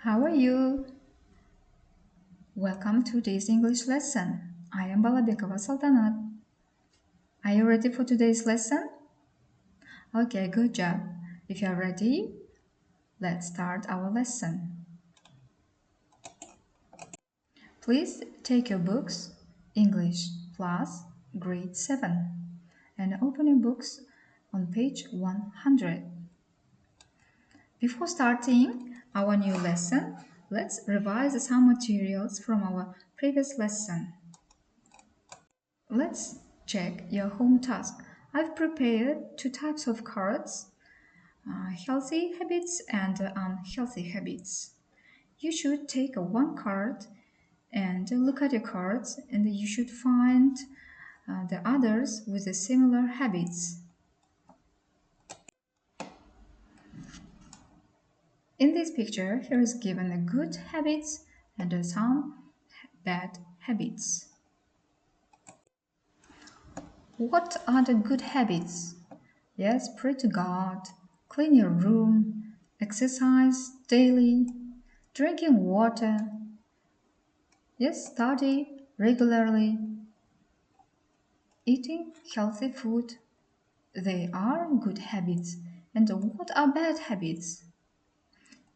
How are you? Welcome to today's English lesson. I am Balabekova Saltanat. Are you ready for today's lesson? Okay, good job. If you are ready, let's start our lesson. Please take your books, English Plus, Grade 7, and open your books on page 100. Before starting our new lesson, let's revise some materials from our previous lesson. Let's check your home task. I've prepared two types of cards, healthy habits and unhealthy habits. You should take one card and look at your cards, and you should find the others with the similar habits. In this picture, here is given the good habits and some bad habits. What are the good habits? Yes, pray to God, clean your room, exercise daily, drinking water. Yes, study regularly, eating healthy food. They are good habits. And what are bad habits?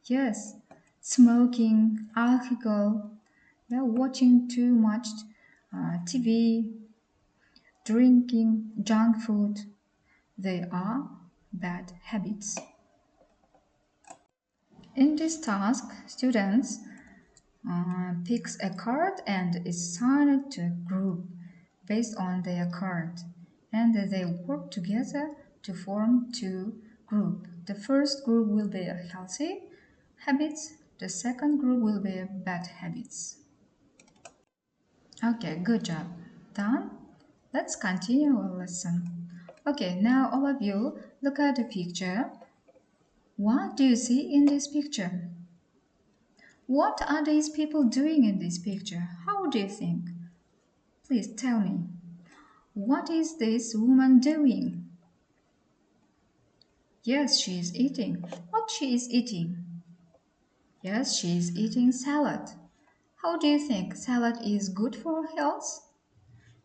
Yes, smoking, alcohol, yeah, watching too much TV, drinking junk food. They are bad habits. In this task, students picks a card and is assigned to a group based on their card, and they work together to form two groups. The first group will be healthy habits, the second group will be bad habits. Okay, good job. Done? Let's continue our lesson. Okay, now all of you look at the picture. What do you see in this picture? What are these people doing in this picture? How do you think? Please tell me. What is this woman doing? Yes, she is eating. What she is eating? Yes, she is eating salad. How do you think salad is good for health?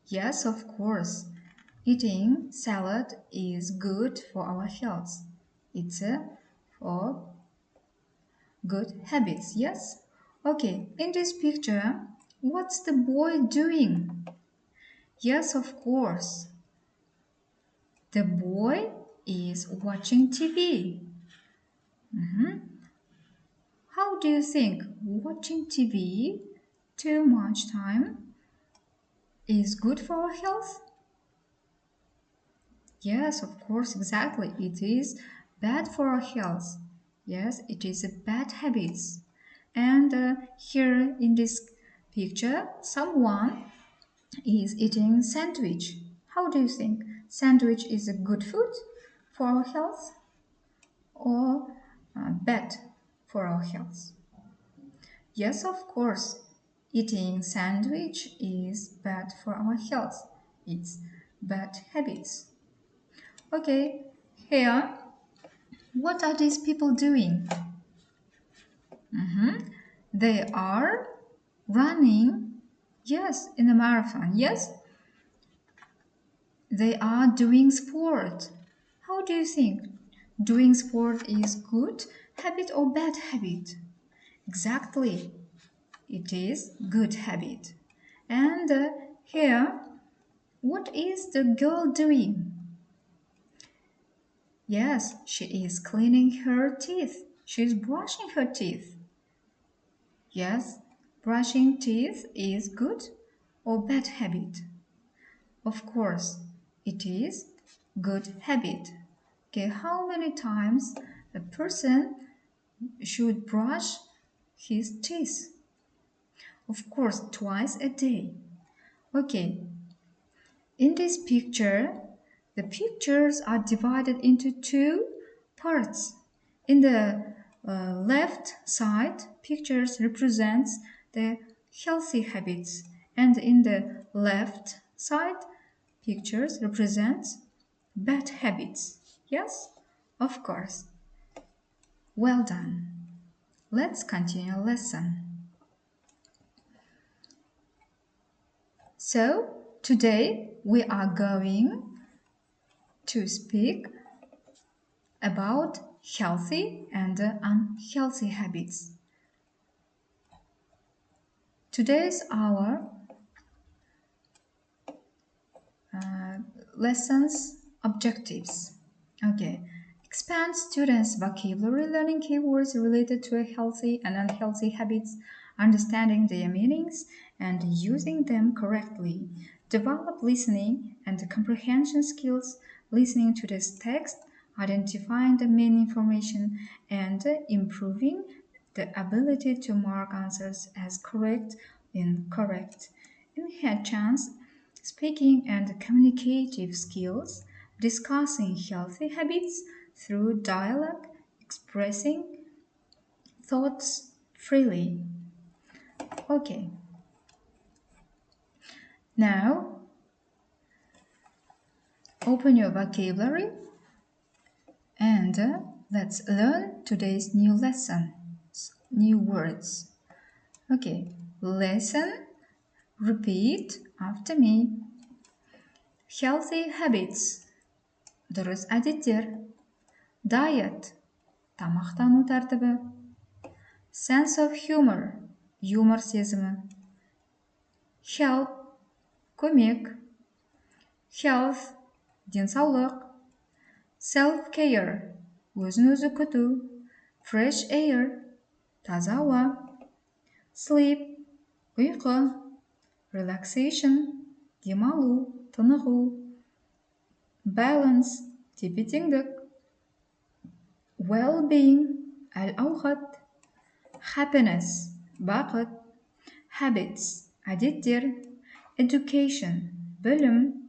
Yes, of course. Eating salad is good for our health. It's for good habits, yes? Okay, in this picture, what's the boy doing? Yes, of course. The boy is watching TV. How do you think watching TV too much time is good for our health? Yes, of course, exactly. It is bad for our health. Yes, it is a bad habits. And here in this picture, someone is eating sandwich. How do you think? Sandwich is a good food for our health or bad for our health? Yes, of course. Eating sandwich is bad for our health. It's bad habits. Okay, here, what are these people doing? They are running. Yes, in a marathon. Yes, they are doing sport. How do you think? Doing sport is good habit or bad habit? Exactly. It is good habit. And here, what is the girl doing? Yes, she is cleaning her teeth. She is brushing her teeth. Yes, brushing teeth is good or bad habit? Of course, it is good habit. Okay, how many times a person should brush his teeth? Of course, twice a day. Okay, in this picture, the pictures are divided into two parts. In the left side, pictures represents the healthy habits, and in the left side, pictures represents bad habits. Yes, of course. Well done. Let's continue lesson. So, today we are going to speak about healthy and unhealthy habits. Today's our lessons objectives. Okay. Expand students' vocabulary, learning keywords related to healthy and unhealthy habits, understanding their meanings, and using them correctly. Develop listening and comprehension skills, listening to this text, identifying the main information, and improving the ability to mark answers as correct, incorrect. Enhance speaking and communicative skills, discussing healthy habits through dialogue, expressing thoughts freely. Okay, now open your vocabulary and let's learn today's new lesson, new words. Okay, listen, repeat after me. Healthy habits, дұрыс әдеттер. Diet, тамақтану тәртібі. Sense of humor, юмор сезімі. Help, көмек. Health, денсаулық. Self-care, өзін-өзі күту. Fresh air, таза ауа. Sleep, ұйқы. Relaxation, демалу, тынығу. Balance, тепе-теңдік. Well-being, әл-ауқат. Happiness, бақыт. Habits, әдеттер. Education, білім.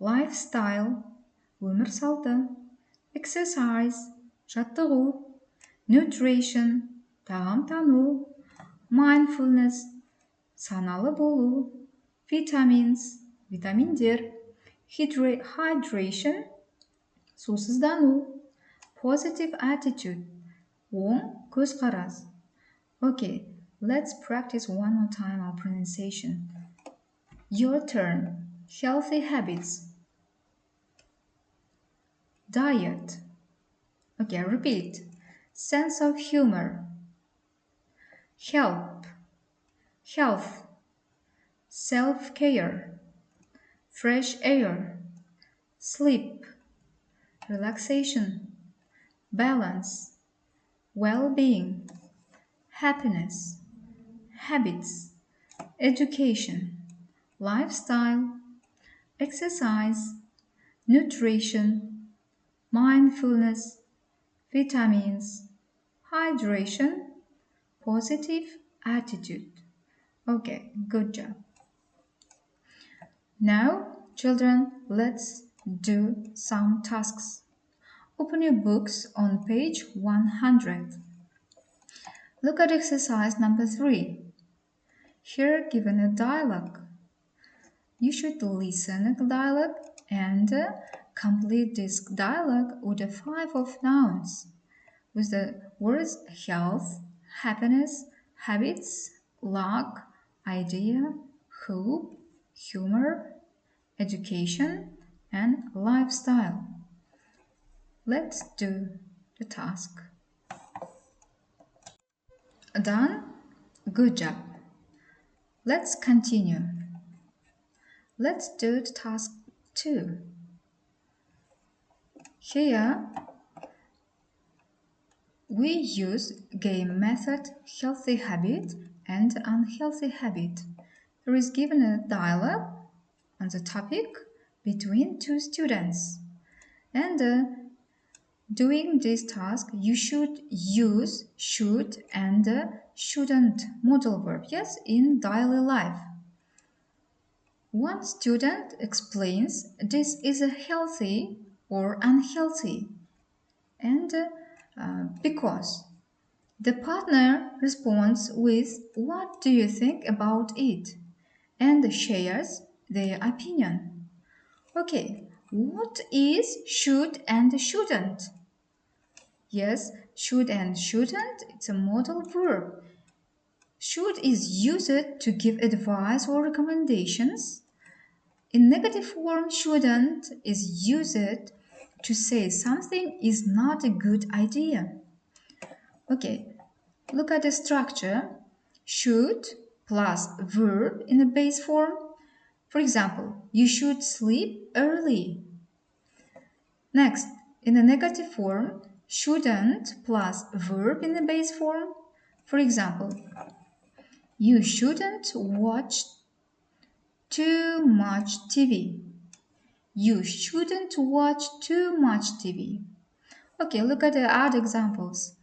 Lifestyle, өмір салты. Exercise, жаттығу. Nutrition, тағамтану. Mindfulness, саналы болу. Vitamins, витаминдер. Hydration, сусыздану. Positive attitude, оң көзқарас. Okay, let's practice one more time our pronunciation. Your turn. Healthy habits. Diet. Okay, repeat. Sense of humor. Help. Health. Self-care. Fresh air. Sleep. Relaxation. Balance. Well-being. Happiness. Habits. Education. Lifestyle. Exercise. Nutrition. Mindfulness. Vitamins. Hydration. Positive attitude. Okay, good job. Now, children, let's do some tasks. Open your books on page 100. Look at exercise number 3. Here given a dialogue. You should listen to the dialogue and complete this dialogue with the 5 of nouns with the words health, happiness, habits, luck, idea, hope, humor, education, and lifestyle. Let's do the task. Done? Good job. Let's continue. Let's do the task 2. Here, we use game method healthy habit and unhealthy habit. There is given a dialogue on the topic between 2 students. And doing this task, you should use should and shouldn't modal verb, yes, in daily life. One student explains this is a healthy or unhealthy, and because the partner responds with what do you think about it and shares their opinion. Okay, what is should and shouldn't? Yes, Should and shouldn't, it's a modal verb. Should is used to give advice or recommendations. In negative form, shouldn't is used to say something is not a good idea. Okay, look at the structure. Should plus verb in the base form. For example, you should sleep early. Next, in the negative form, shouldn't plus verb in the base form. For example, you shouldn't watch too much TV. You shouldn't watch too much TV. Okay, look at the other examples.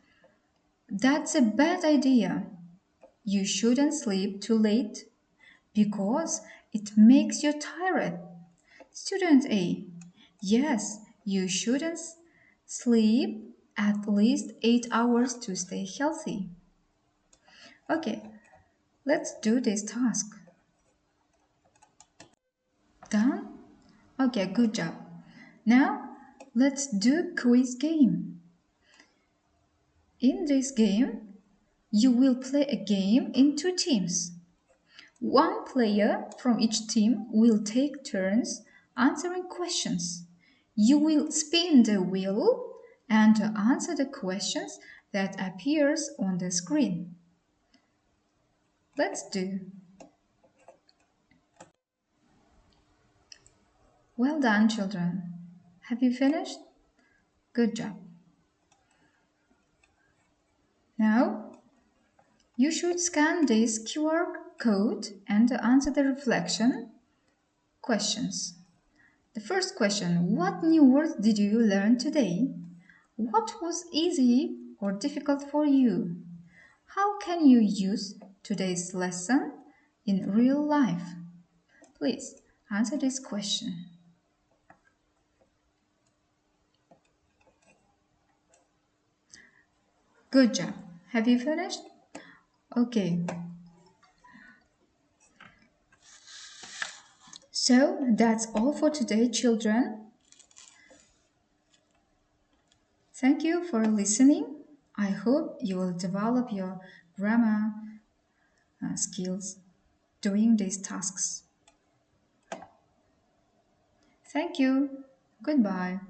That's a bad idea. You shouldn't sleep too late because it makes you tired. Student A. Yes, you shouldn't sleep at least 8 hours to stay healthy. Okay, let's do this task. Done? Okay, good job. Now, let's do quiz game. In this game, you will play a game in two teams. One player from each team will take turns answering questions. You will spin the wheel and answer the questions that appears on the screen. Let's do. Well done, children. Have you finished? Good job. Now, you should scan this QR code and answer the reflection questions. The first question, what new words did you learn today? What was easy or difficult for you? How can you use today's lesson in real life? Please answer this question. Good job. Have you finished? Okay. So that's all for today, children. Thank you for listening. I hope you will develop your grammar skills doing these tasks. Thank you. Goodbye.